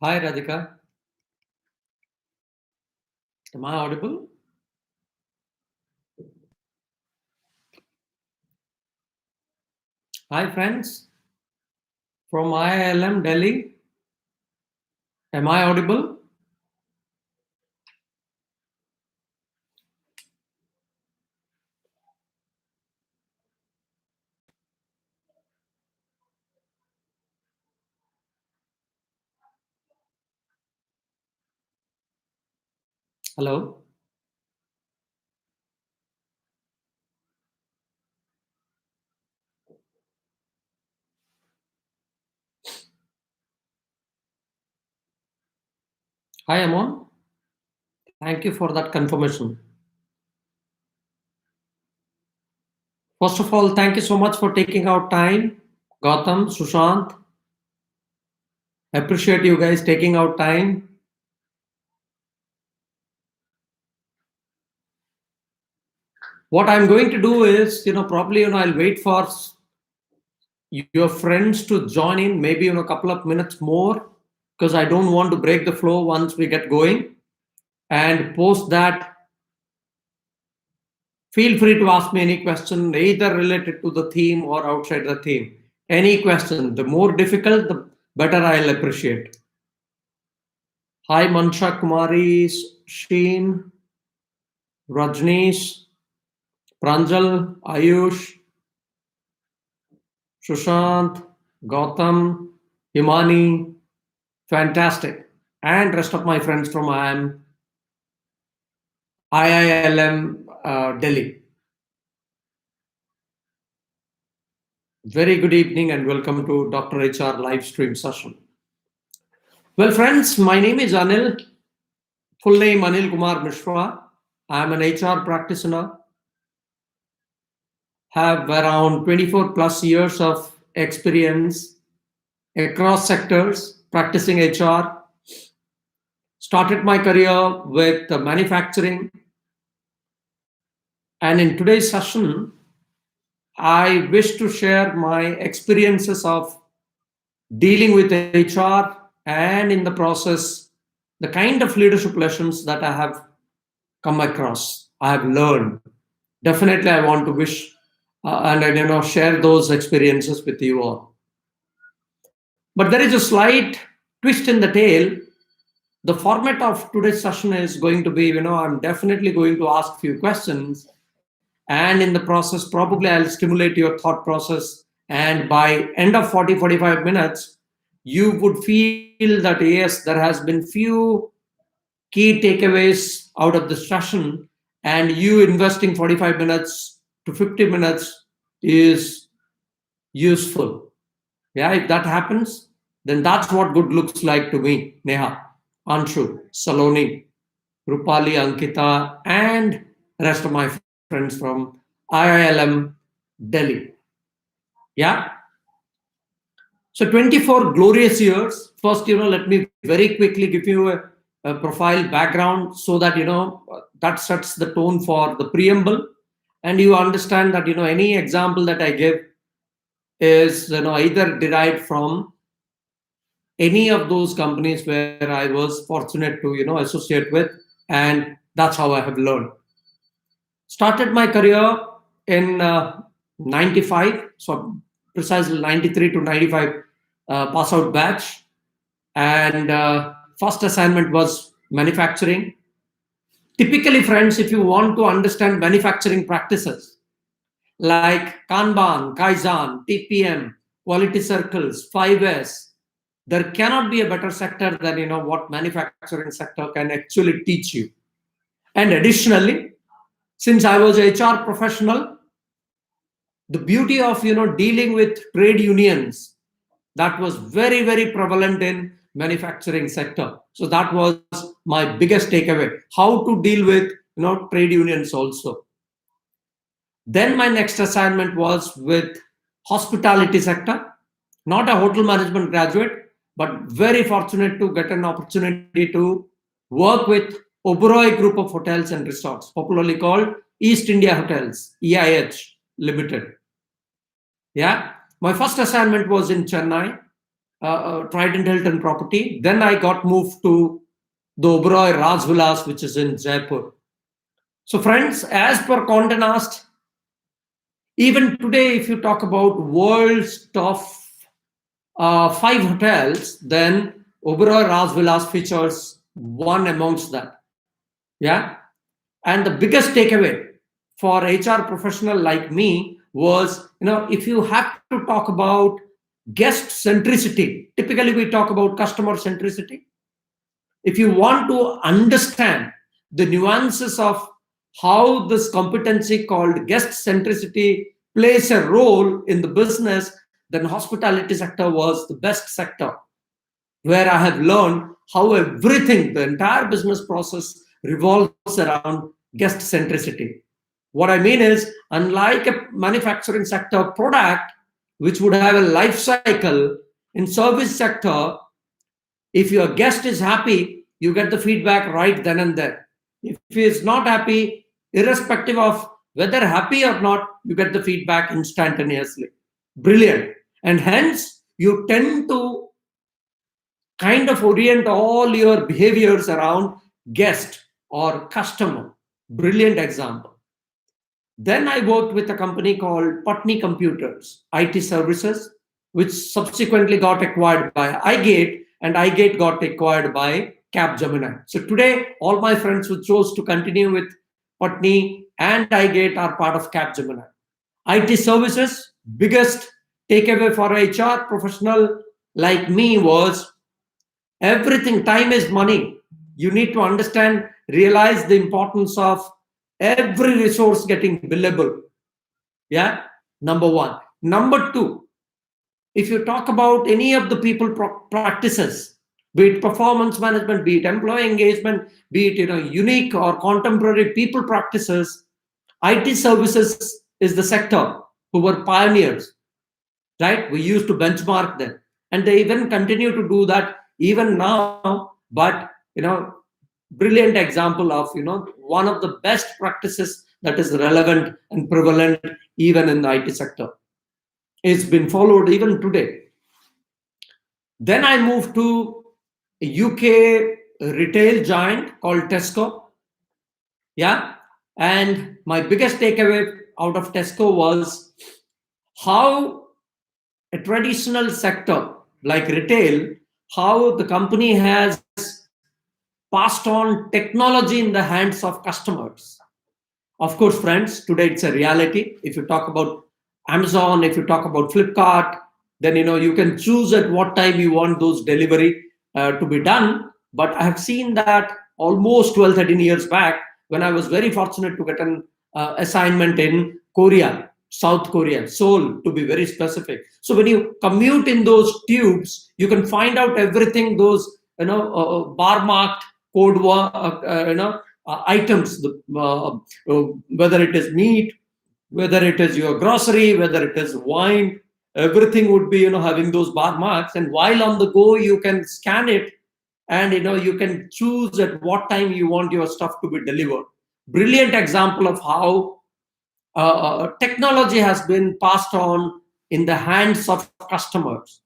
Hi, Radhika. Am I audible? Hi, friends from IILM Delhi. Am I audible? Hello. Hi, Amon. Thank you for that confirmation. First of all, thank you so much for taking out time. Gautam, Sushant, appreciate you guys taking out time. What I'm going to do is, probably, I'll wait for your friends to join in, maybe in a couple of minutes more, because I don't want to break the flow once we get going. And post that, feel free to ask me any question, either related to the theme or outside the theme. Any question, the more difficult, the better I'll appreciate. Hi, Mansha Kumari, Sheen, Rajneesh, Pranjal, Ayush, Sushant, Gautam, Himani, fantastic. And rest of my friends from IILM Delhi. Very good evening and welcome to Dr.HR live stream session. Well, friends, my name is Anil. Full name Anil Kumar Misra. I am an HR practitioner. Have around 24 plus years of experience across sectors practicing HR. Started my career with manufacturing. And in today's session, I wish to share my experiences of dealing with HR and in the process, the kind of leadership lessons that I have come across, I have learned. Definitely, I want to wish and share those experiences with you all. But there is a slight twist in the tail. The format of today's session is going to be, I'm definitely going to ask few questions, and in the process, probably I'll stimulate your thought process. And by end of 40-45 minutes, you would feel that yes, there has been few key takeaways out of this session, and you investing 45 minutes to 50 minutes is useful. Yeah, if that happens, then that's what good looks like to me. Neha, Anshu, Saloni, Rupali, Ankita, and rest of my friends from IILM Delhi. Yeah. So 24 glorious years. First, let me very quickly give you a profile background so that, that sets the tone for the preamble. And you understand that, any example that I give is, either derived from any of those companies where I was fortunate to, associate with. And that's how I have learned. Started my career in 95, so precisely 93 to 95 pass out batch. And first assignment was manufacturing. Typically, friends, if you want to understand manufacturing practices like Kanban, Kaizen, TPM, quality circles, 5S, there cannot be a better sector than what manufacturing sector can actually teach you. And additionally, since I was a HR professional, the beauty of dealing with trade unions, that was very, very prevalent in manufacturing sector. So that was my biggest takeaway, how to deal with trade unions also. Then my next assignment was with hospitality sector, not a hotel management graduate, but very fortunate to get an opportunity to work with Oberoi Group of Hotels and Resorts, popularly called East India Hotels, EIH Limited. Yeah, my first assignment was in Chennai. Trident Hilton property. Then I got moved to the Oberoi Rajvilas, which is in Jaipur. So, friends, as per Condé Nast, even today, if you talk about world's top 5 hotels, then Oberoi Rajvilas features one amongst that. Yeah. And the biggest takeaway for HR professional like me was, if you have to talk about guest centricity, typically we talk about customer centricity. If you want to understand the nuances of how this competency called guest centricity plays a role in the business, then hospitality sector was the best sector where I have learned how everything, the entire business process revolves around guest centricity. What I mean is, unlike a manufacturing sector product, which would have a life cycle, in service sector, if your guest is happy, you get the feedback right then and there. If he is not happy, irrespective of whether happy or not, you get the feedback instantaneously. Brilliant. And hence, you tend to kind of orient all your behaviors around guest or customer. Brilliant example. Then I worked with a company called Putney Computers, IT Services, which subsequently got acquired by iGate, and iGate got acquired by Capgemini. So today, all my friends who chose to continue with Putney and iGate are part of Capgemini. IT Services, biggest takeaway for HR professional like me was everything. Time is money. You need to understand, realize the importance of every resource getting billable. Yeah, number one. Number two, if you talk about any of the people practices, be it performance management, be it employee engagement, be it unique or contemporary people practices, IT services is the sector who were pioneers, right? We used to benchmark them, and they even continue to do that even now. But brilliant example of one of the best practices that is relevant and prevalent even in the IT sector. It's been followed even today. Then I moved to a UK retail giant called Tesco. Yeah. And my biggest takeaway out of Tesco was how a traditional sector like retail, how the company has passed on technology in the hands of customers. Of course, friends, today it's a reality. If you talk about Amazon, if you talk about Flipkart, then you can choose at what time you want those delivery to be done. But I have seen that almost 12, 13 years back when I was very fortunate to get an assignment in Korea, South Korea, Seoul, to be very specific. So when you commute in those tubes, you can find out everything, those bar marked code items, whether it is meat, whether it is your grocery, whether it is wine, everything would be having those bar marks. And while on the go, you can scan it, and you can choose at what time you want your stuff to be delivered. Brilliant example of how technology has been passed on in the hands of customers.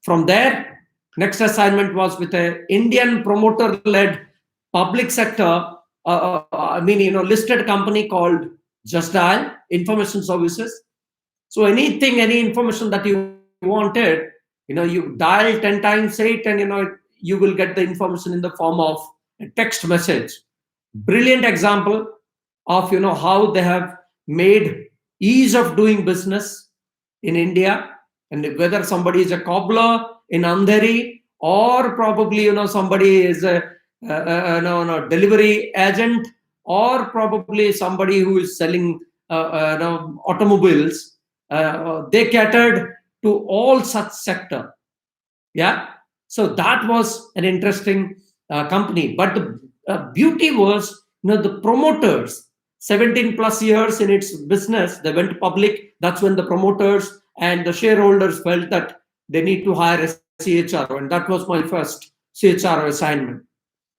From there, next assignment was with an Indian promoter-led public sector, listed company called Just Dial Information Services. So any information that you wanted, you dial 10 times 8, and you will get the information in the form of a text message. Brilliant example of how they have made ease of doing business in India, and whether somebody is a cobbler in Andheri, or probably somebody is a delivery agent, or probably somebody who is selling automobiles. They catered to all such sector. Yeah. So that was an interesting company. But the beauty was, the promoters, 17 plus years in its business, they went public. That's when the promoters and the shareholders felt that they need to hire a CHRO. And that was my first CHRO assignment.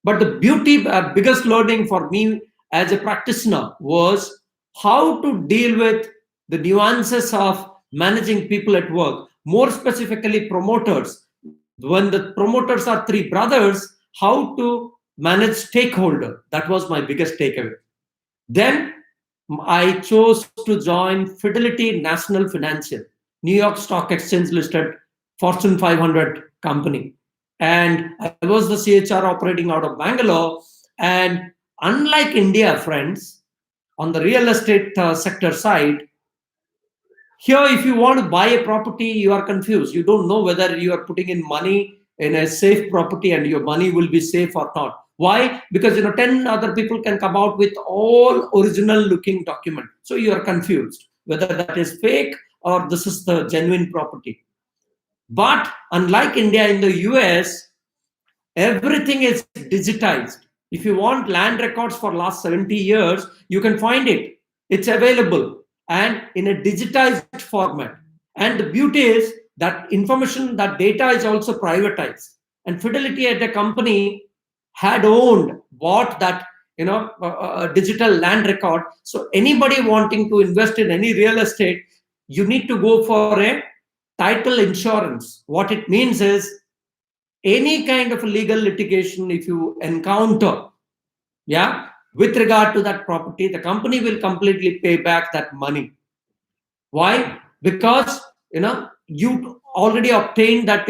But the beauty, biggest learning for me as a practitioner was how to deal with the nuances of managing people at work, more specifically promoters. When the promoters are three brothers, how to manage stakeholder. That was my biggest takeaway. Then I chose to join Fidelity National Financial, New York Stock Exchange listed Fortune 500 company. And I was the CHR operating out of Bangalore. And unlike India, friends, on the real estate sector side, here, if you want to buy a property, you are confused. You don't know whether you are putting in money in a safe property and your money will be safe or not. Why? Because 10 other people can come out with all original looking document. So you are confused whether that is fake or this is the genuine property. But unlike India, in the US, everything is digitized. If you want land records for last 70 years, you can find it. It's available and in a digitized format. And the beauty is that information, that data is also privatized. And Fidelity at the company had owned, bought that digital land record. So anybody wanting to invest in any real estate, you need to go for a title insurance. What it means is any kind of legal litigation, if you encounter, yeah, with regard to that property, the company will completely pay back that money. Why? Because you already obtained that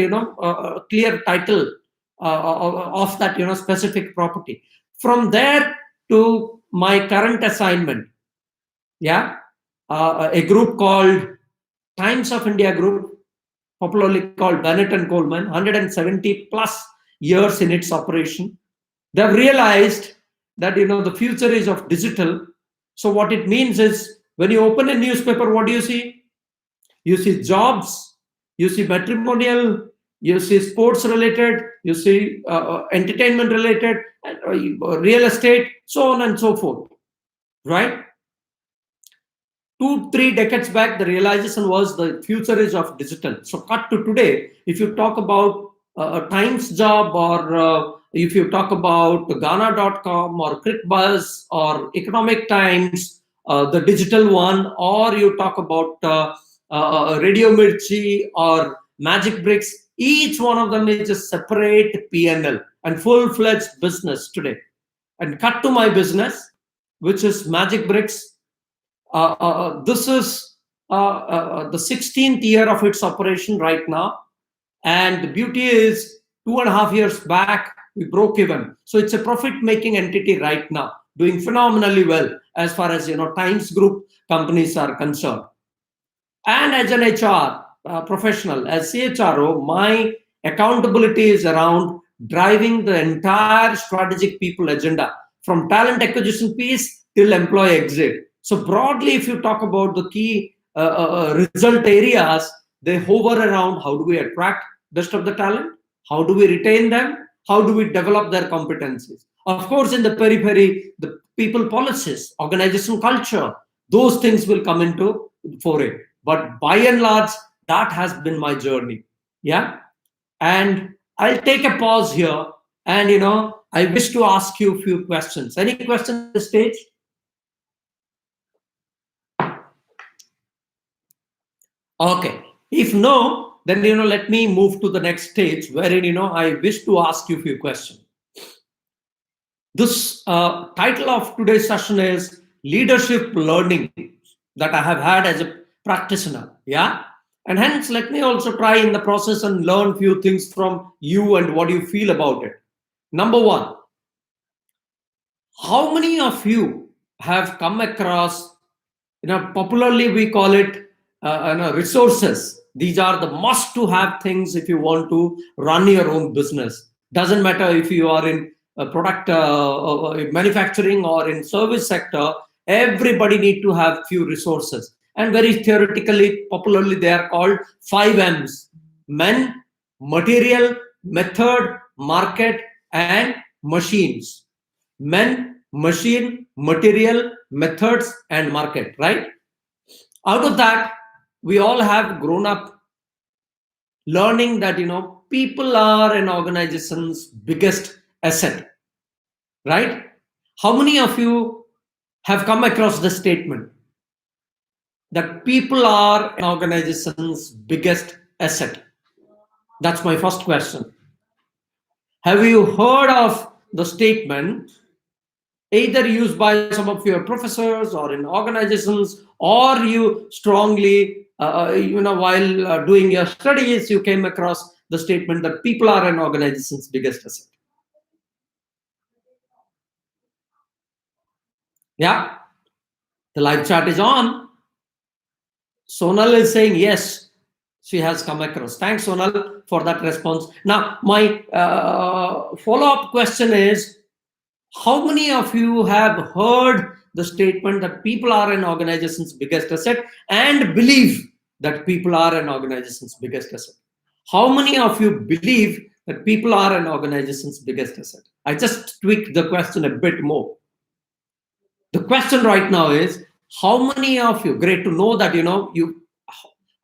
clear title of that specific property. From there to my current assignment, yeah, a group called Times of India Group, popularly called Bennett and Coleman, 170 plus years in its operation. They've realized that the future is of digital. So what it means is, when you open a newspaper, what do you see? You see jobs, you see matrimonial, you see sports related, you see entertainment related, real estate, so on and so forth, right? 2-3 decades back, the realization was the future is of digital. So cut to today, if you talk about a Times job, or if you talk about Ghana.com or ClickBuzz or Economic Times, the digital one, or you talk about Radio Mirchi or Magic Bricks, each one of them is a separate P&L and full-fledged business today. And cut to my business, which is Magic Bricks. This is the 16th year of its operation right now. And the beauty is, 2.5 years back, we broke even. So it's a profit-making entity right now, doing phenomenally well as far as Times Group companies are concerned. And as an HR professional, as CHRO, my accountability is around driving the entire strategic people agenda, from talent acquisition piece till employee exit. So broadly, if you talk about the key result areas, they hover around: how do we attract best of the talent? How do we retain them? How do we develop their competencies? Of course, in the periphery, the people policies, organization culture, those things will come into foray. But by and large, that has been my journey. Yeah. And I'll take a pause here. And I wish to ask you a few questions. Any questions at this stage? Okay. If no, then let me move to the next stage, wherein I wish to ask you a few questions. This title of today's session is Leadership Learning that I have had as a practitioner. Yeah. And hence, let me also try in the process and learn few things from you and what you feel about it. Number one, how many of you have come across, popularly we call it resources. These are the must to have things if you want to run your own business. Doesn't matter if you are in product manufacturing or in service sector, everybody need to have few resources. And very theoretically, popularly, they are called 5 M's: men, material, method, market, and machines. Men, machine, material, methods, and market, right? Out of that, we all have grown up learning that people are an organization's biggest asset, right? How many of you have come across the statement that people are an organization's biggest asset? That's my first question. Have you heard of the statement either used by some of your professors or in organizations, or you strongly, while doing your studies, you came across the statement that people are an organization's biggest asset? Yeah, the live chat is on. Sonal is saying yes, she has come across. Thanks, Sonal, for that response. Now, my follow-up question is, how many of you have heard the statement that people are an organization's biggest asset and believe that people are an organization's biggest asset? How many of you believe that people are an organization's biggest asset? I just tweaked the question a bit more. The question right now is, how many of you, great to know that you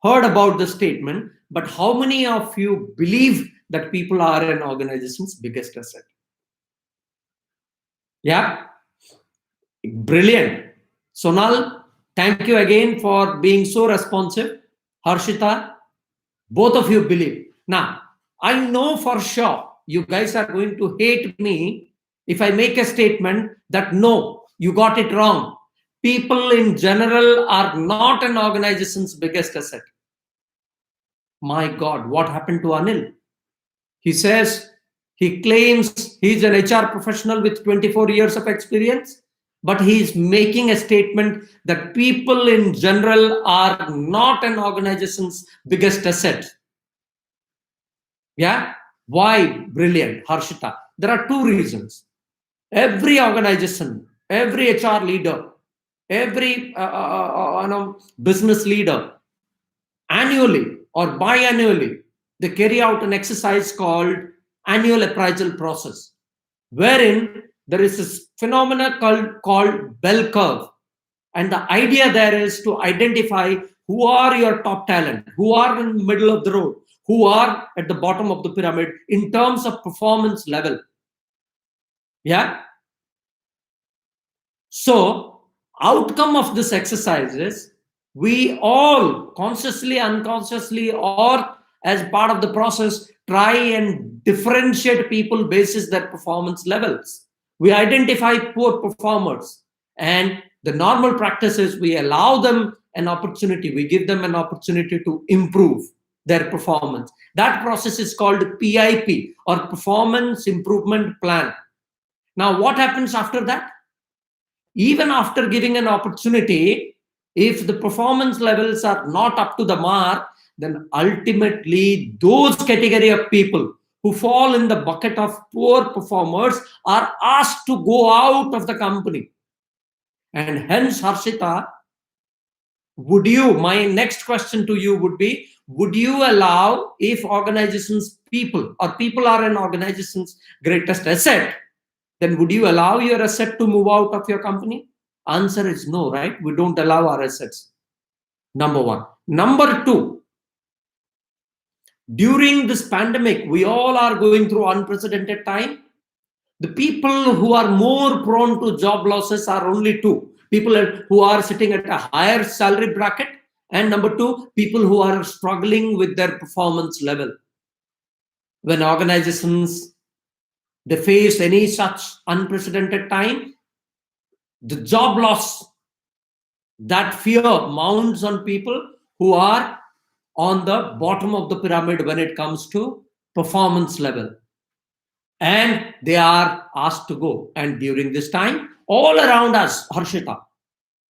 heard about the statement, but how many of you believe that people are an organization's biggest asset? Yeah, brilliant. Sonal, thank you again for being so responsive. Harshita, both of you believe. Now, I know for sure you guys are going to hate me if I make a statement that no, you got it wrong. People in general are not an organization's biggest asset. My God, what happened to Anil? He says, he claims he's an HR professional with 24 years of experience, but he's making a statement that people in general are not an organization's biggest asset. Yeah? Why? Brilliant, Harshita. There are two reasons. Every organization, every HR leader, every business leader, annually or biannually, they carry out an exercise called annual appraisal process, wherein there is this phenomena called bell curve. And the idea there is to identify who are your top talent, who are in the middle of the road, who are at the bottom of the pyramid in terms of performance level. Yeah. So, outcome of this exercise is we all consciously, unconsciously, or as part of the process, try and differentiate people basis their performance levels. We identify poor performers, and the normal practice is we allow them an opportunity, we give them an opportunity to improve their performance. That process is called PIP, or Performance Improvement Plan. Now, what happens after that? Even after giving an opportunity, if the performance levels are not up to the mark, then ultimately those category of people who fall in the bucket of poor performers are asked to go out of the company. And hence, Harshita, my next question to you would be, would you allow, if organizations people or people are an organization's greatest asset, then would you allow your asset to move out of your company? Answer is no, right? We don't allow our assets. Number one. Number two, during this pandemic, we all are going through unprecedented time. The people who are more prone to job losses are only two. People who are sitting at a higher salary bracket, and number two, people who are struggling with their performance level. When organizations they face any such unprecedented time, the job loss, that fear mounts on people who are on the bottom of the pyramid when it comes to performance level, and they are asked to go. And during this time, all around us, Harshita,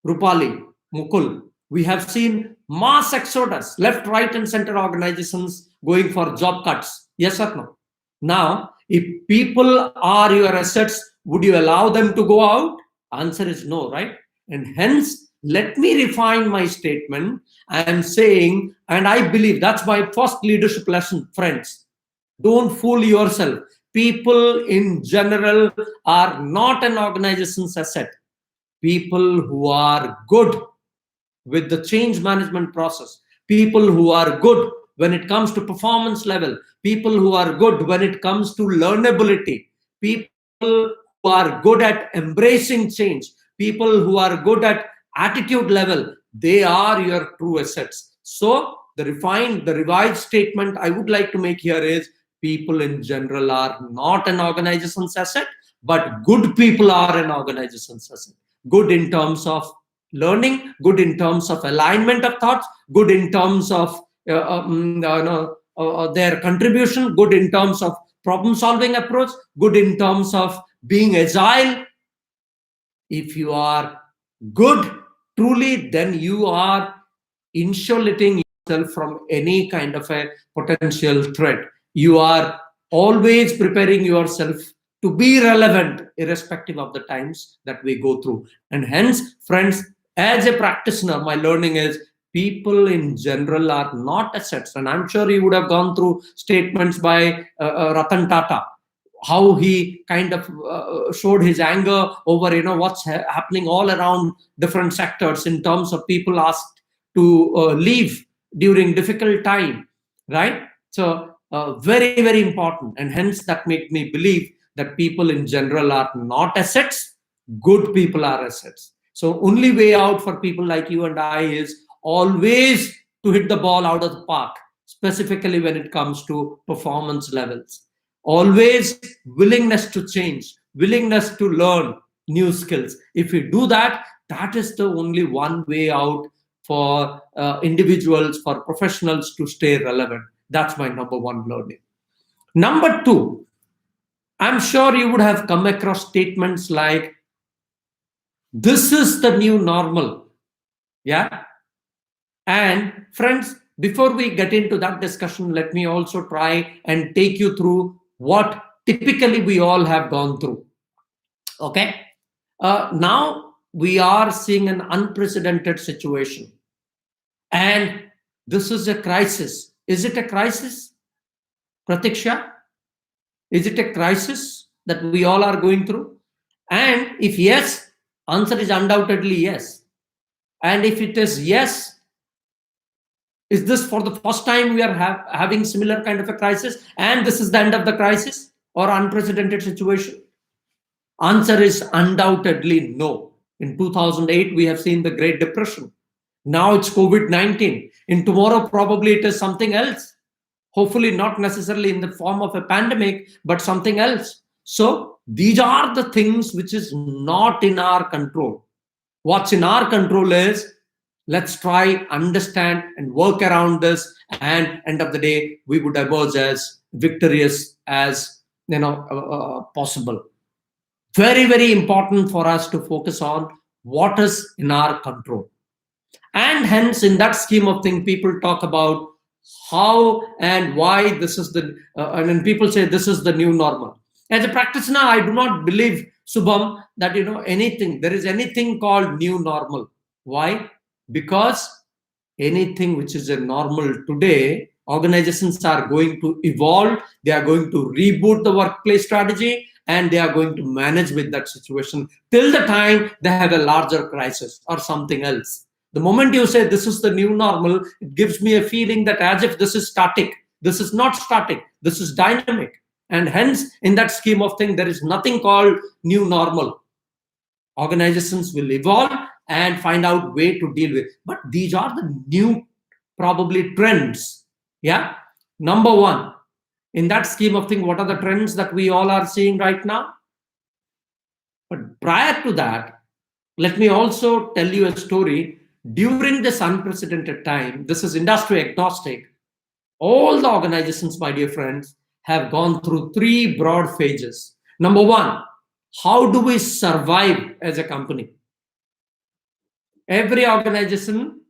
Rupali, Mukul, we have seen mass exodus, left, right, and center organizations going for job cuts. Yes or no? Now, if people are your assets, would you allow them to go out? Answer is no, right? And hence, let me refine my statement. I am saying, and I believe that's my first leadership lesson, friends. Don't fool yourself. People in general are not an organization's asset. People who are good with the change management process, people who are good when it comes to performance level, people who are good when it comes to learnability, people who are good at embracing change, people who are good at attitude level, they are your true assets. So the revised statement I would like to make here is people in general are not an organization's asset, but good people are an organization's asset. Good in terms of learning, good in terms of alignment of thoughts, good in terms of their contribution, good in terms of problem solving approach, good in terms of being agile. If you are good truly, then you are insulating yourself from any kind of a potential threat. You are always preparing yourself to be relevant irrespective of the times that we go through. And hence, friends, as a practitioner, my learning is people in general are not assets. And I'm sure you would have gone through statements by Ratan Tata, how he kind of showed his anger over what's happening all around different sectors in terms of people asked to leave during difficult time, right? So very, very important, and hence that made me believe that people in general are not assets, good people are assets. So only way out for people like you and I is always to hit the ball out of the park, specifically when it comes to performance levels. Always willingness to change, willingness to learn new skills. If we do that, that is the only one way out for individuals, for professionals to stay relevant. That's my number one learning. Number two, I'm sure you would have come across statements like, this is the new normal. Yeah. And friends, before we get into that discussion, let me also try and take you through what typically we all have gone through. Okay. Now we are seeing an unprecedented situation. And this is a crisis. Is it a crisis, Pratiksha? Is it a crisis that we all are going through? And if yes, answer is undoubtedly yes. And if it is yes, is this for the first time we are having similar kind of a crisis and this is the end of the crisis or unprecedented situation? Answer is undoubtedly no. In 2008, we have seen the Great Depression. Now it's COVID-19. In tomorrow, probably it is something else. Hopefully not necessarily in the form of a pandemic, but something else. So these are the things which is not in our control. What's in our control is let's try, understand, and work around this. And end of the day, we would emerge as victorious as possible. Very, very important for us to focus on what is in our control. And hence, in that scheme of things, people talk about how and why this is and then people say this is the new normal. As a practitioner, I do not believe, Subham, that there is anything called new normal. Why? Because anything which is a normal today, organizations are going to evolve, they are going to reboot the workplace strategy, and they are going to manage with that situation till the time they have a larger crisis or something else. The moment you say this is the new normal, it gives me a feeling that as if this is static. This is not static, this is dynamic. And hence, in that scheme of things, there is nothing called new normal. Organizations will evolve and find out way to deal with. But these are the new, probably, trends. Yeah. Number one, in that scheme of things, what are the trends that we all are seeing right now? But prior to that, let me also tell you a story. During this unprecedented time, this is industry agnostic. All the organizations, my dear friends, have gone through three broad phases. Number one, how do we survive as a company? Every organization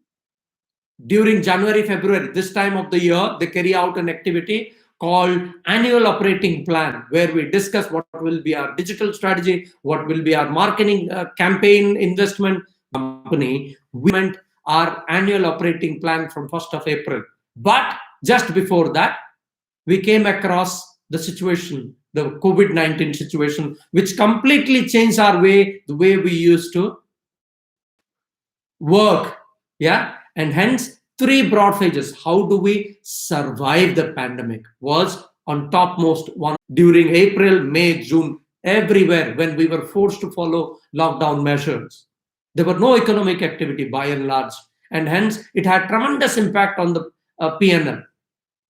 during January, February, this time of the year, they carry out an activity called annual operating plan, where we discuss what will be our digital strategy, what will be our marketing campaign investment. Company, we went our annual operating plan from 1st of April. But just before that, we came across the situation, the COVID-19 situation, which completely changed the way we used to work. Yeah. And hence, three broad phases. How do we survive the pandemic was on topmost one during April, May, June, everywhere when we were forced to follow lockdown measures. There were no economic activity by and large. And hence, it had tremendous impact on the P&L.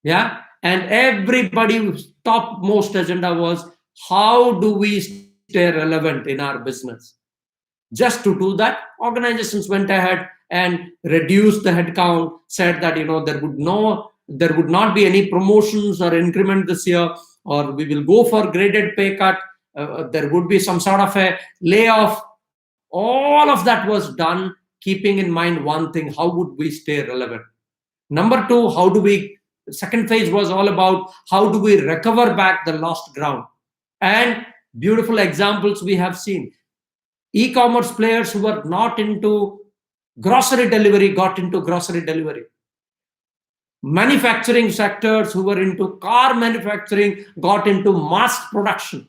Yeah, and everybody's topmost agenda was how do we stay relevant in our business. Just to do that, organizations went ahead and reduced the headcount, said that there would not be any promotions or increment this year, or we will go for graded pay cut. There would be some sort of a layoff. All of that was done keeping in mind one thing: how would we stay relevant? Number two, how do we? Second phase was all about how do we recover back the lost ground. And beautiful examples we have seen. E-commerce players who were not into grocery delivery got into grocery delivery. Manufacturing sectors who were into car manufacturing got into mass production.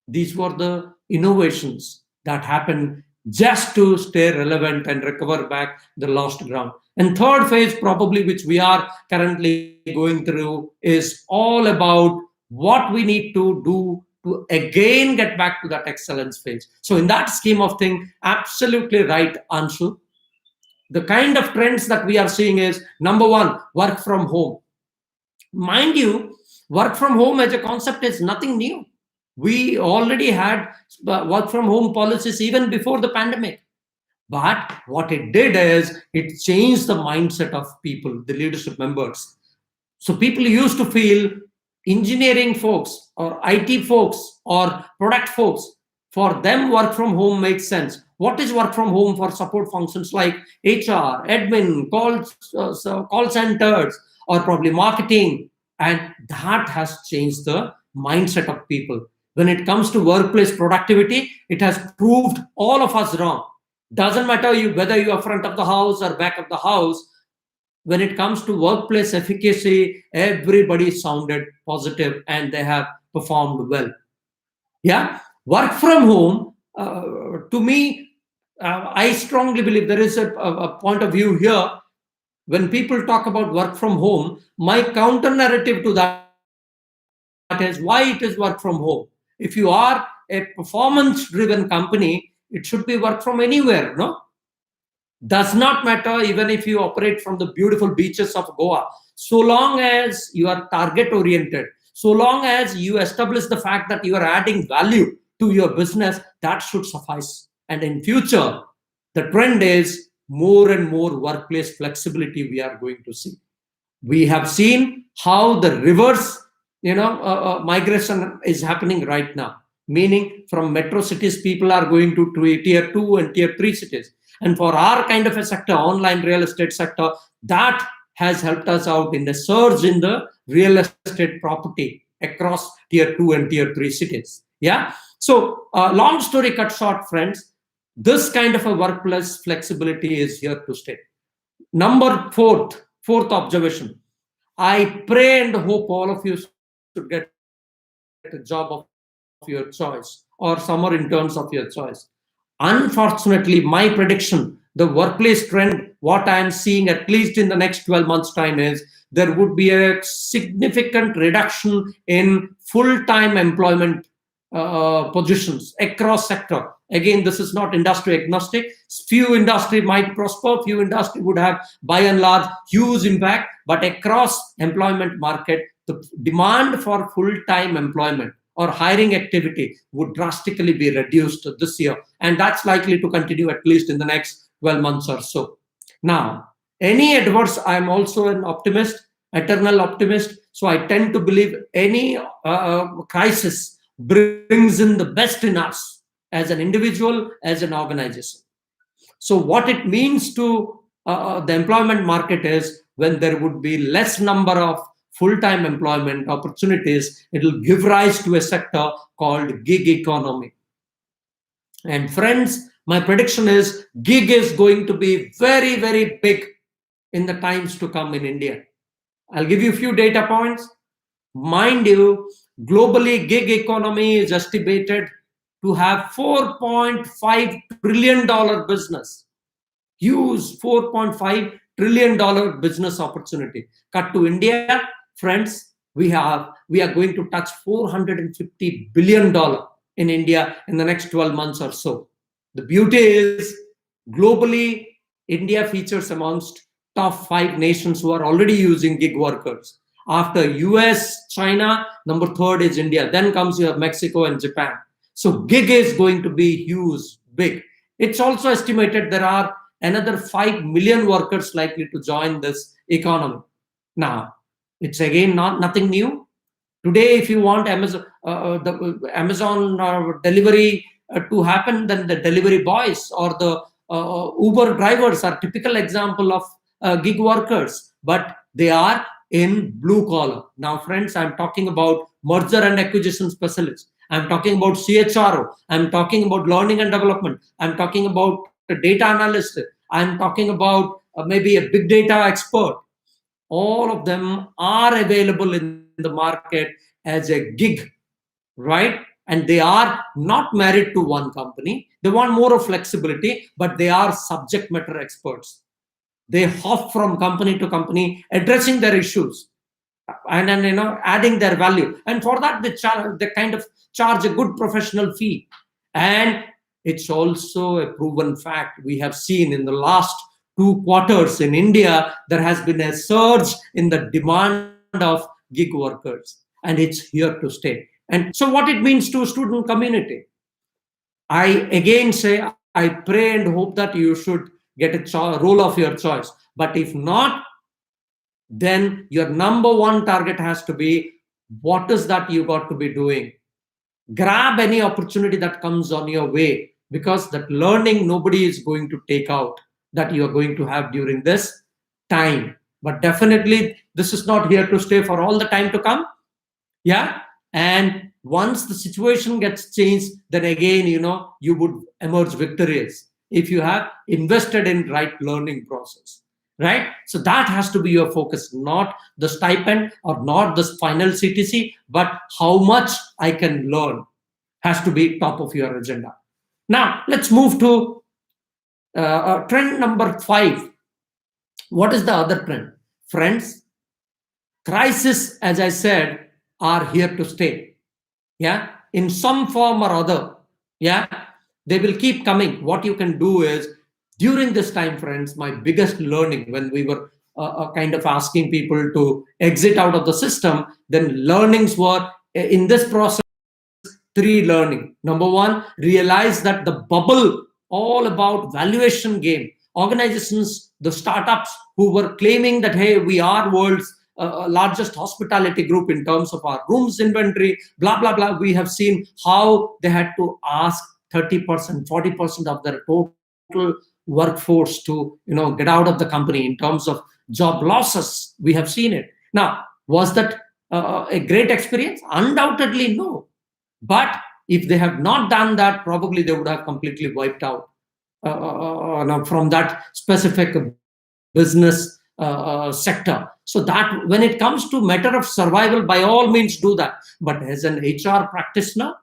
These were the innovations that happened just to stay relevant and recover back the lost ground. And third phase, probably, which we are currently going through, is all about what we need to do to again get back to that excellence phase. So in that scheme of things, absolutely right, Anshu. The kind of trends that we are seeing is, number one, work from home. Mind you, work from home as a concept is nothing new. We already had work from home policies even before the pandemic. But what it did is it changed the mindset of people, the leadership members. So people used to feel engineering folks or IT folks or product folks, for them, work from home makes sense. What is work from home for support functions like HR, admin, call centers, or probably marketing? And that has changed the mindset of people. When it comes to workplace productivity, it has proved all of us wrong. Doesn't matter whether you are front of the house or back of the house. When it comes to workplace efficacy, everybody sounded positive and they have performed well. Yeah, work from home, to me, I strongly believe there is a point of view here. When people talk about work from home, my counter narrative to that is why it is work from home. If you are a performance driven company, it should be work from anywhere, no? Does not matter even if you operate from the beautiful beaches of Goa. So long as you are target oriented, so long as you establish the fact that you are adding value to your business, that should suffice. And in future, the trend is more and more workplace flexibility we are going to see. We have seen how the reverse migration is happening right now, meaning from metro cities people are going to tier 2 and tier 3 cities. And for our kind of a sector, online real estate sector, that has helped us out in the surge in the real estate property across tier 2 and tier 3 cities. Yeah. So long story cut short, friends, this kind of a workplace flexibility is here to stay. Number fourth observation. I pray and hope all of you should get a job of your choice or summer interns of your choice. Unfortunately, my prediction, the workplace trend, what I am seeing at least in the next 12 months' time is there would be a significant reduction in full-time employment positions across sector. Again, this is not industry agnostic. Few industry might prosper, few industry would have by and large huge impact, but across employment market, the demand for full-time employment or hiring activity would drastically be reduced this year. And that's likely to continue at least in the next 12 months or so. Now, any adverse, I'm also an optimist, eternal optimist. So I tend to believe any crisis brings in the best in us as an individual, as an organization. So what it means to the employment market is when there would be less number of full-time employment opportunities, it will give rise to a sector called gig economy. And friends, my prediction is gig is going to be very, very big in the times to come in India. I'll give you a few data points. Mind you, globally, gig economy is estimated to have $4.5 trillion business. Huge $4.5 trillion business opportunity. Cut to India, friends, we are going to touch $450 billion in India in the next 12 months or so. The beauty is globally, India features amongst top 5 nations who are already using gig workers. After US, China, number third is India. Then comes your Mexico and Japan. So gig is going to be huge, big. It's also estimated there are another 5 million workers likely to join this economy. Now, it's again not nothing new. Today, if you want the Amazon delivery to happen, then the delivery boys or the Uber drivers are typical example of gig workers, but they are in blue collar. Now, friends, I'm talking about merger and acquisition specialists. I'm talking about CHRO. I'm talking about learning and development. I'm talking about a data analyst. I'm talking about maybe a big data expert. All of them are available in the market as a gig, right? And they are not married to one company. They want more of flexibility, but they are subject matter experts. They hop from company to company, addressing their issues and adding their value. And for that, they kind of charge a good professional fee. And it's also a proven fact. We have seen in the last 2 quarters in India, there has been a surge in the demand of gig workers, and it's here to stay. And so, what it means to student community, I again say, I pray and hope that you should get a role of your choice. But if not, then your number one target has to be, what is that you got to be doing? Grab any opportunity that comes on your way, because that learning nobody is going to take out that you are going to have during this time. But definitely, this is not here to stay for all the time to come. Yeah. And once the situation gets changed, then again, you would emerge victorious if you have invested in right learning process, right? So that has to be your focus, not the stipend or not the final CTC, but how much I can learn has to be top of your agenda. Now, let's move to trend number 5. What is the other trend? Friends, crisis, as I said, are here to stay. Yeah, in some form or other. Yeah, they will keep coming. What you can do is, during this time, friends, my biggest learning when we were kind of asking people to exit out of the system, then learnings were in this process 3 learning. Number 1, realize that the bubble all about valuation game. Organizations, the startups who were claiming that, hey, we are world's largest hospitality group in terms of our rooms inventory, blah, blah, blah. We have seen how they had to ask 30%, 40% of their total workforce to, get out of the company in terms of job losses. We have seen it. Now, was that a great experience? Undoubtedly, no. But if they have not done that, probably they would have completely wiped out from that specific business sector. So that when it comes to matter of survival, by all means do that. But as an HR practitioner,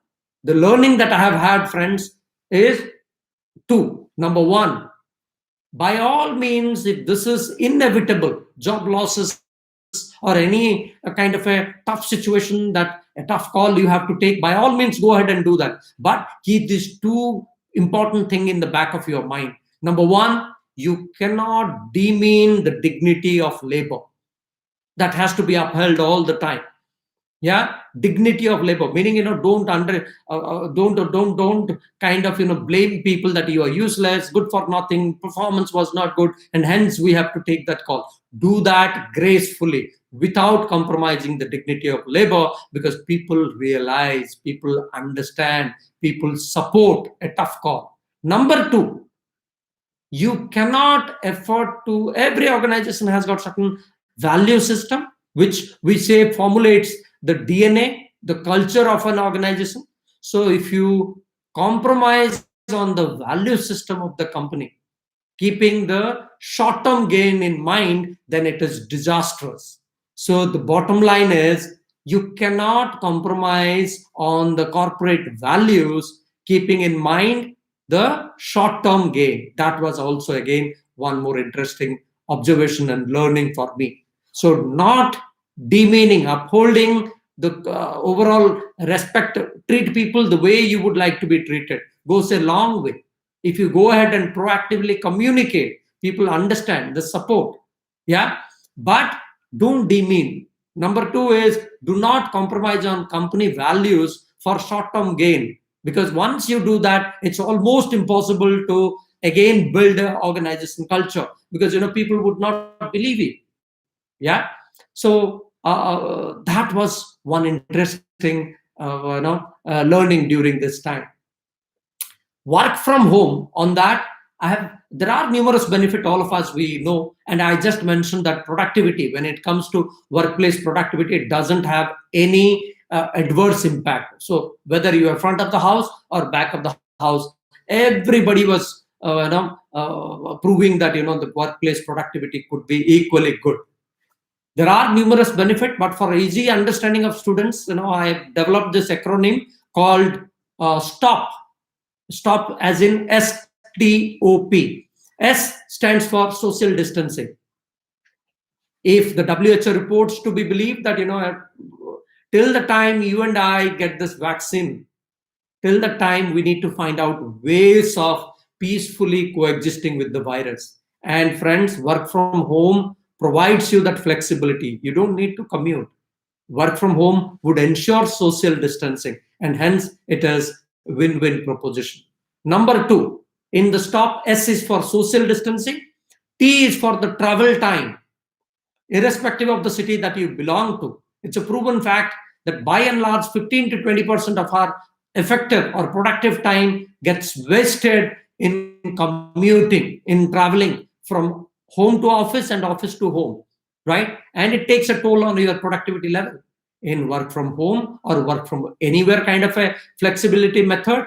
the learning that I have had, friends, is 2. Number 1, by all means, if this is inevitable, job losses or any kind of a tough situation, that a tough call you have to take, by all means go ahead and do that. But keep these 2 important things in the back of your mind. Number 1, you cannot demean the dignity of labor. That has to be upheld all the time. Yeah, dignity of labor, meaning don't kind of blame people that you are useless, good for nothing, performance was not good, and hence we have to take that call. Do that gracefully without compromising the dignity of labor, because people realize, people understand, people support a tough call. Number 2, you cannot afford to, every organization has got certain value system which we say formulates the DNA, the culture of an organization. So if you compromise on the value system of the company, keeping the short-term gain in mind, then it is disastrous. So the bottom line is, you cannot compromise on the corporate values, keeping in mind the short-term gain. That was also again one more interesting observation and learning for me. So not demeaning, upholding the overall respect, treat people the way you would like to be treated, goes a long way. If you go ahead and proactively communicate, people understand the support. Yeah, but don't demean. Number two is do not compromise on company values for short-term gain, because once you do that, it's almost impossible to again build an organization culture, because people would not believe it. Yeah, so that was one interesting learning during this time. Work from home, on that, there are numerous benefit, all of us we know, and I just mentioned that productivity, when it comes to workplace productivity, it doesn't have any adverse impact. So whether you are front of the house or back of the house, everybody was proving that the workplace productivity could be equally good. There are numerous benefit, but for easy understanding of students, I have developed this acronym called STOP. Stop as in STOP. S stands for social distancing. If the WHO reports to be believed, that till the time you and I get this vaccine, till the time we need to find out ways of peacefully coexisting with the virus. And friends, work from home provides you that flexibility. You don't need to commute. Work from home would ensure social distancing, and hence it is win-win proposition. Number two, in the stop, S is for social distancing, T is for the travel time, irrespective of the city that you belong to. It's a proven fact that by and large 15 to 20% of our effective or productive time gets wasted in commuting, in traveling from home to office and office to home, right? And it takes a toll on your productivity level. In work from home or work from anywhere kind of a flexibility method,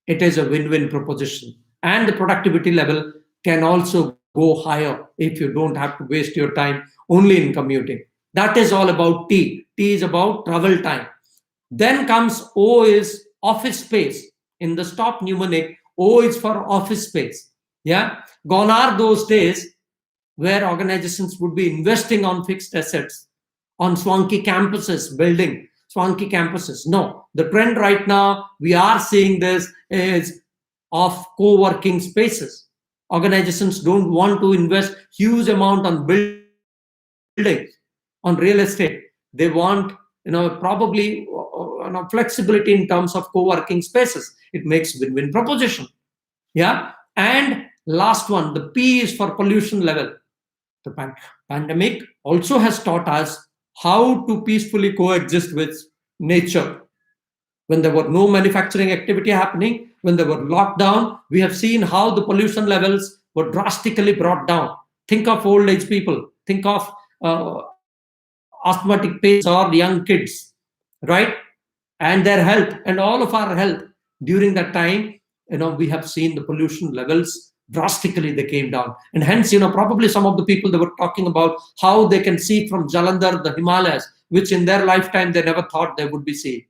it is a win-win proposition, and the productivity level can also go higher if you don't have to waste your time only in commuting. That is all about T is about travel time. Then comes O is office space. In the stop mnemonic, O is for office space. Yeah, gone are those days where organizations would be investing on fixed assets, on swanky campuses, building swanky campuses. No, the trend right now, we are seeing this, is of co-working spaces. Organizations don't want to invest huge amount on buildings, on real estate. They want, probably flexibility in terms of co-working spaces. It makes win-win proposition. Yeah. And last one, the P is for pollution level. The pandemic also has taught us how to peacefully coexist with nature. When there were no manufacturing activity happening, when there were lockdown, we have seen how the pollution levels were drastically brought down. Think of old age people, think of asthmatic patients or young kids, right? And their health and all of our health during that time, we have seen the pollution levels drastically, they came down. And hence, probably some of the people, they were talking about how they can see from Jalandhar the Himalayas, which in their lifetime they never thought they would be seeing,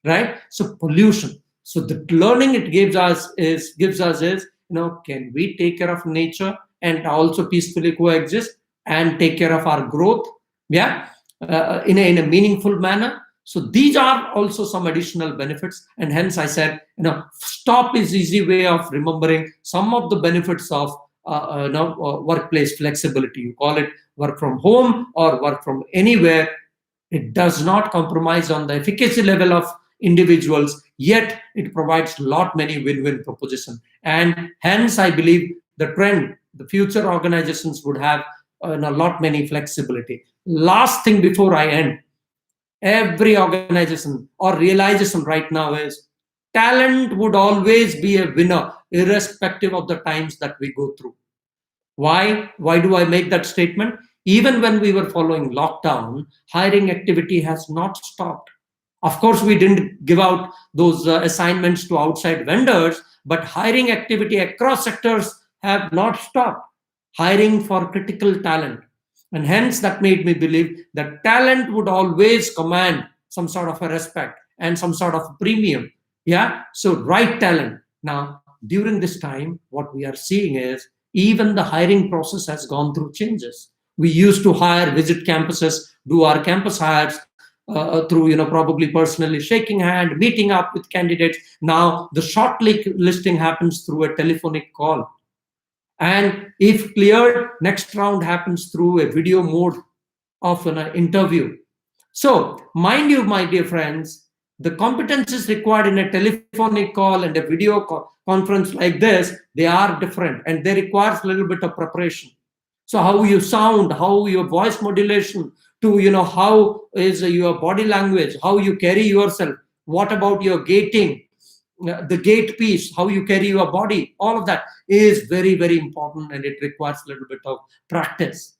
right? So pollution, so the learning it gives us is, can we take care of nature and also peacefully coexist and take care of our growth? Yeah, in a meaningful manner. So these are also some additional benefits, and hence I said, stop is easy way of remembering some of the benefits of workplace flexibility. You call it work from home or work from anywhere. It does not compromise on the efficacy level of individuals, yet it provides lot many win-win propositions. And hence, I believe the trend, the future organizations would have a lot many flexibility. Last thing before I end, every organization or realization right now is talent would always be a winner, irrespective of the times that we go through. Why do I make that statement? Even when we were following lockdown, hiring activity has not stopped. Of course, we didn't give out those assignments to outside vendors, but hiring activity across sectors have not stopped. Hiring for critical talent. And hence, that made me believe that talent would always command some sort of a respect and some sort of premium. Yeah. So, right talent. Now, during this time, what we are seeing is even the hiring process has gone through changes. We used to hire, visit campuses, do our campus hires through, probably personally shaking hand, meeting up with candidates. Now, the short listing happens through a telephonic call, And if cleared, next round happens through a video mode of an interview. So, mind you, my dear friends, the competencies required in a telephonic call and a video conference like this, they are different and they require a little bit of preparation. So how you sound, how your voice modulation, to how is your body language, how you carry yourself, what about your gating, the gait piece, how you carry your body, all of that is very, very important, and it requires a little bit of practice.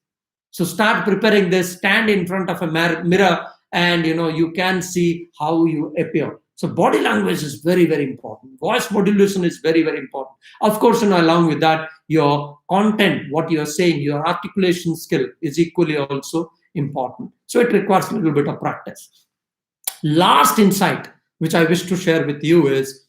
So start preparing this, stand in front of a mirror, and you can see how you appear. So body language is very, very important. Voice modulation is very, very important. Of course, along with that, your content, what you're saying, your articulation skill is equally also important. So it requires a little bit of practice. Last insight, which I wish to share with you is,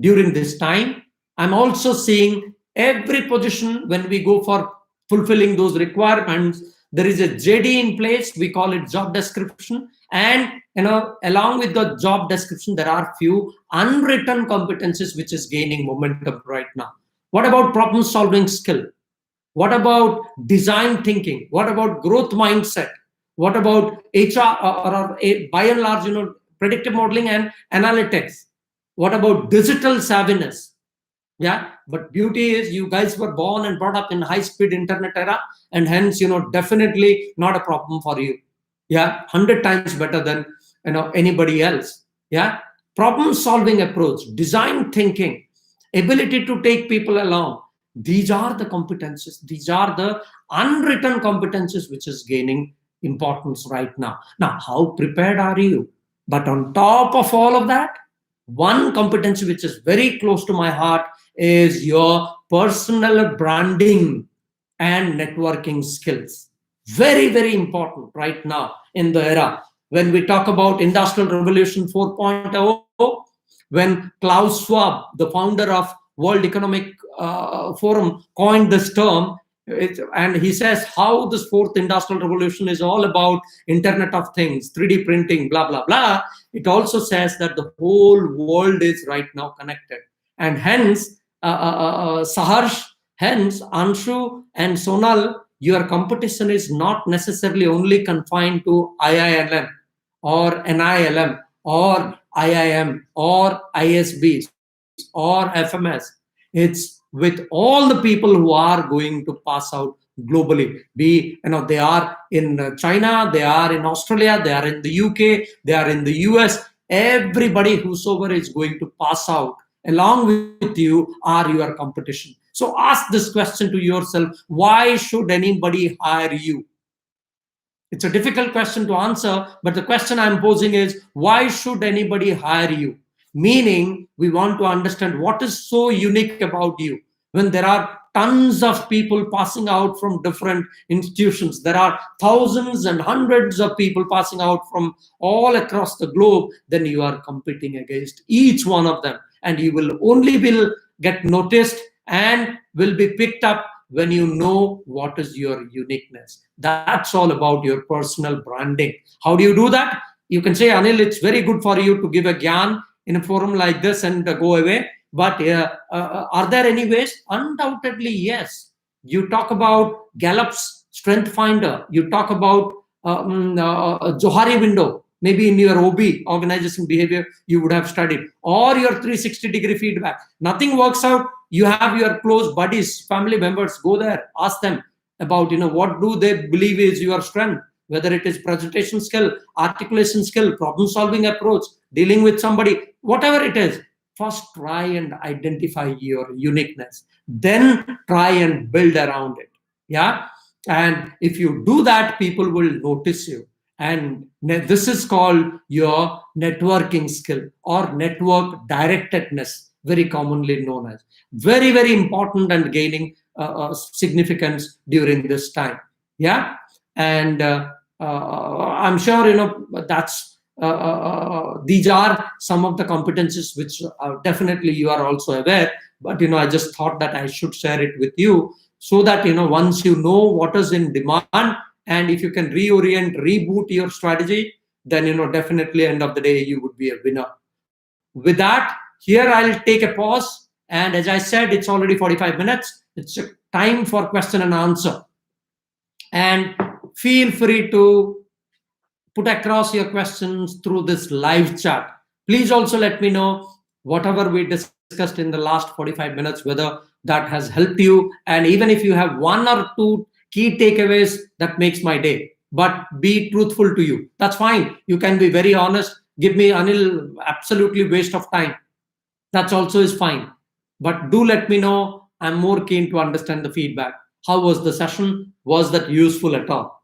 during this time, I'm also seeing every position when we go for fulfilling those requirements, there is a JD in place. We call it job description. And along with the job description, there are few unwritten competencies which is gaining momentum right now. What about problem solving skill? What about design thinking? What about growth mindset? What about HR or by and large, predictive modeling and analytics? What about digital savviness? Yeah, but beauty is you guys were born and brought up in high-speed internet era, and hence, definitely not a problem for you. Yeah, 100 times better than anybody else. Yeah, problem-solving approach, design thinking, ability to take people along. These are the competences. These are the unwritten competences which is gaining importance right now. Now, how prepared are you? But on top of all of that, one competency which is very close to my heart is your personal branding and networking skills. Very, very important right now in the era. When we talk about Industrial Revolution 4.0, when Klaus Schwab, the founder of World Economic Forum, coined this term, and he says how this fourth industrial revolution is all about Internet of Things, 3D printing, blah, blah, blah. It also says that the whole world is right now connected. And hence, Saharsh, hence, Anshu and Sonal, your competition is not necessarily only confined to IILM or NILM or IIM or ISBs or FMS. It's with all the people who are going to pass out globally. They are in China, they are in Australia, they are in the UK, they are in the US. Everybody whosoever is going to pass out along with you are your competition. So ask this question to yourself: why should anybody hire you? It's a difficult question to answer, but the question I'm posing is, why should anybody hire you? Meaning, we want to understand what is so unique about you. When there are tons of people passing out from different institutions, there are thousands and hundreds of people passing out from all across the globe, then you are competing against each one of them. And you will only get noticed and will be picked up when you know what is your uniqueness. That's all about your personal branding. How do you do that? You can say, Anil, it's very good for you to give a gyan in a forum like this and go away. But are there any ways? Undoubtedly, yes. You talk about Gallup's Strength Finder. You talk about Johari window. Maybe in your OB, organization behavior, you would have studied. Or your 360-degree feedback. Nothing works out. You have your close buddies, family members, go there, ask them about, what do they believe is your strength, whether it is presentation skill, articulation skill, problem-solving approach, dealing with somebody, whatever it is. First, try and identify your uniqueness. Then try and build around it. Yeah. And if you do that, people will notice you. And this is called your networking skill or network directedness, very commonly known as. Very, very important and gaining significance during this time. Yeah. And I'm sure, that's these are some of the competencies which definitely you are also aware. But, I just thought that I should share it with you so that, once you know what is in demand, and if you can reorient, reboot your strategy, then, definitely end of the day, you would be a winner. With that, here I'll take a pause. And as I said, it's already 45 minutes. It's time for question and answer. And feel free to put across your questions through this live chat. Please also let me know whatever we discussed in the last 45 minutes, whether that has helped you. And even if you have one or two key takeaways, that makes my day. But be truthful to you. That's fine. You can be very honest. Give me, Anil, absolutely waste of time. That's also is fine. But do let me know. I'm more keen to understand the feedback. How was the session? Was that useful at all?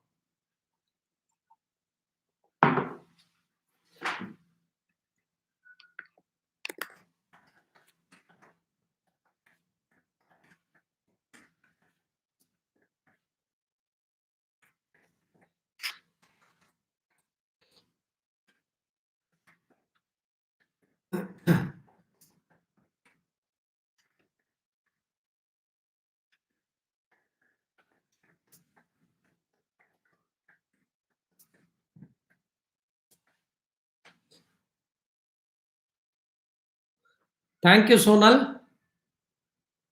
Thank you, Sonal.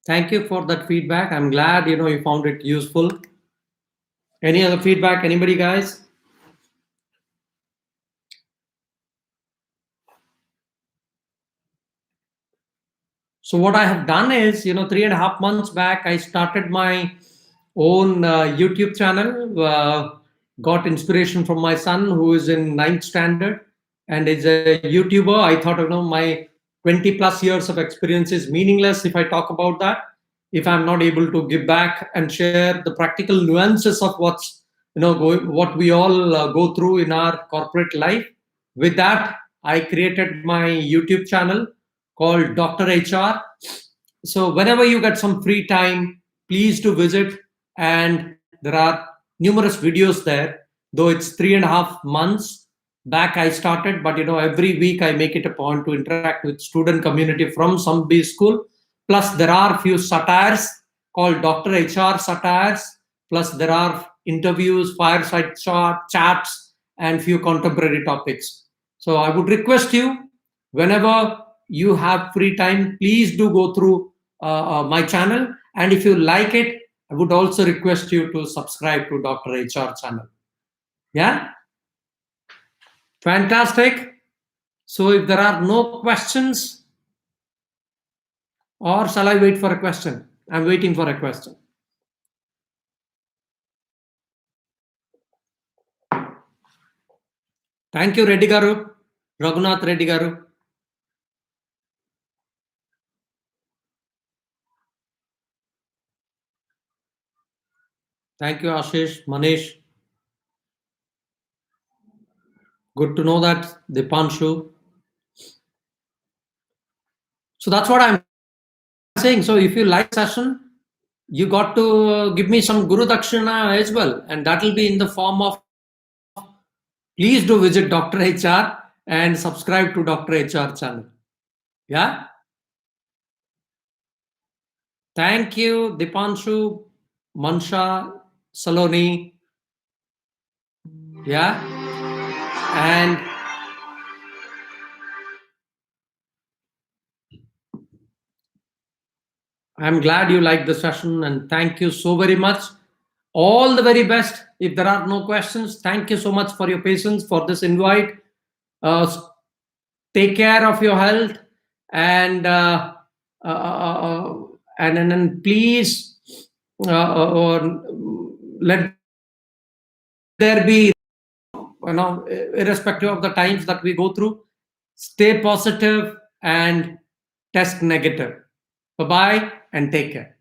Thank you for that feedback. I'm glad you found it useful. Any other feedback? Anybody, guys? So what I have done is, 3.5 months back, I started my own YouTube channel. Got inspiration from my son, who is in ninth standard and is a YouTuber. I thought, my 20 plus years of experience is meaningless if I talk about that. If I'm not able to give back and share the practical nuances of what we all go through in our corporate life. With that, I created my YouTube channel called Dr. HR. So whenever you get some free time, please do visit. And there are numerous videos there. Though it's 3.5 months back I started, but every week I make it a point to interact with student community from some B school. Plus there are few satires called Dr. HR satires. Plus there are interviews, fireside chats, and few contemporary topics. So I would request you, whenever you have free time, please do go through my channel. And if you like it, I would also request you to subscribe to Dr. HR channel. Yeah? Fantastic. So if there are no questions, or shall I wait for a question? I'm waiting for a question. Thank you, Reddy Garu. Raghunath Reddy Garu. Thank you, Ashish, Manish. Good to know that, Dipanshu. So that's what I'm saying. So if you like session, you got to give me some Guru Dakshina as well. And that will be in the form of, please do visit Dr. HR and subscribe to Dr. HR channel. Yeah. Thank you, Dipanshu, Mansha, Saloni. Yeah. And I'm glad you liked the session, and thank you so very much. All the very best. If there are no questions, thank you so much for your patience for this invite. Uh, Take care of your health, and uh, uh, uh, and please let there be, irrespective of the times that we go through, stay positive and test negative. Bye bye and take care.